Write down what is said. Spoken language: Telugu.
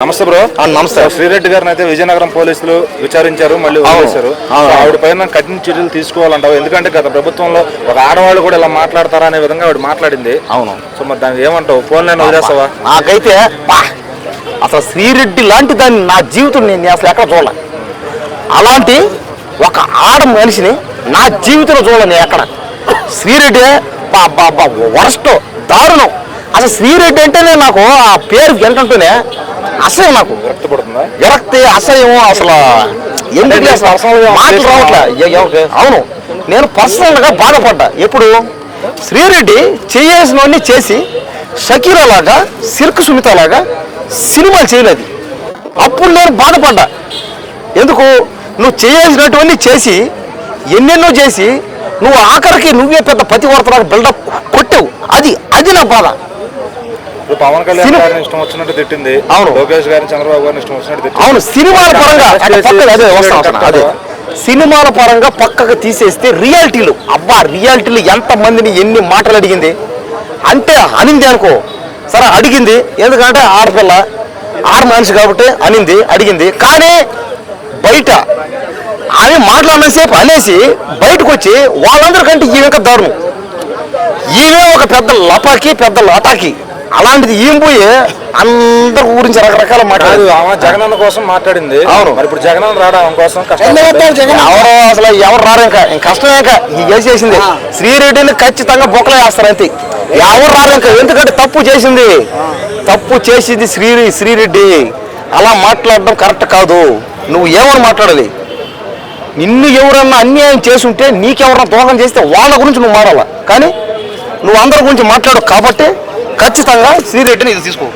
నమస్తే బ్రో. నమస్తే. శ్రీరెడ్డి గారిని అయితే విజయనగరం పోలీసులు విచారించారు, మళ్ళీ వదిలేశారు. ఆవిడ పైన కఠిన చర్యలు తీసుకోవాలంటావు, ఎందుకంటే గత ప్రభుత్వంలో ఒక ఆడవాళ్ళు కూడా ఇలా మాట్లాడతారా అనే విధంగా ఆవిడ మాట్లాడింది. అవును. సో మరి దానికి ఏమంటావు? Phone line వదిలేస్తావా? నాకైతే అసలు శ్రీరెడ్డి లాంటి దాన్ని నా జీవితం నేను అసలు ఎక్కడ చూడాలి. అలాంటి ఒక ఆడ మనిషిని నా జీవితంలో చూడాలి ఎక్కడ. శ్రీరెడ్డి వరస్ట్, దారుణం. అసలు శ్రీరెడ్డి అంటేనే నాకు ఆ పేరు ఏంటంటూనే అసహ్యం, నాకు విరక్తి, అసహ్యం. అసలు ఎందుకు మాటలు రావట్లే. అవును, నేను పర్సనల్గా బాధపడ్డా. ఎప్పుడు శ్రీరెడ్డి చేయాల్సినవన్నీ చేసి షకీరా లాగా, సిల్క్ సుమిత లాగా సినిమాలు చేయలేదు. అప్పుడు నేను బాధపడ్డా. ఎందుకు? నువ్వు చేయాల్సినటువంటి చేసి ఎన్నెన్నో చేసి నువ్వు ఆఖరికి నువ్వే పెద్ద పతివర్తలాగా బిల్డప్ కొట్టావు. అది నా బాధ. పవన్ కళ్యాణ్ గారిని ఇష్టం వచ్చినట్టు తిట్టింది. అవును. లోకేష్ గారిని, చంద్రబాబు గారిని ఇష్టం వచ్చినట్టు తిట్టింది. అవును, సినిమాల పరంగా అదే సినిమాల పరంగా పక్కకు తీసేస్తే రియాలిటీలు ఎంత మందిని ఎన్ని మాటలు అడిగింది అంటే అనింది అనుకో. సరే అడిగింది, ఎందుకంటే ఆడపిల్ల, ఆడ మనిషి కాబట్టి అడిగింది. కానీ బయట ఆమె మాట్లాడినంతసేపు అనేసి బయటకు వచ్చి వాళ్ళందరికంటే ఈమె ఇంకా దారుణం. ఈమె ఒక పెద్ద లపాకి, పెద్ద లటాకి. అలాంటిది ఈమె పోయి అందరి గురించి రకరకాల మాట్లాడదు. జగనన్న కోసం మాట్లాడింది. అవును. మరి ఇప్పుడు జగనన్న రావడం కోసం ఎవరు రారు, ఇంకా కష్టమే. ఇంకా చేసింది శ్రీరెడ్డిని ఖచ్చితంగా బొక్కలు వేస్తారు అంతే. ఎవరు రారు ఇంకా, ఎందుకంటే తప్పు చేసింది శ్రీరెడ్డి. అలా మాట్లాడడం కరెక్ట్ కాదు. నువ్వు ఏమని మాట్లాడాలి? నిన్ను ఎవరన్నా అన్యాయం చేసుంటే, నీకెవరన్నా దోహం చేస్తే వాళ్ళ గురించి నువ్వు మాట్లాడాలా. కానీ నువ్వు అందరి గురించి మాట్లాడు కాబట్టి ఖచ్చితంగా శ్రీరెడ్డిని ఇది తీసుకో.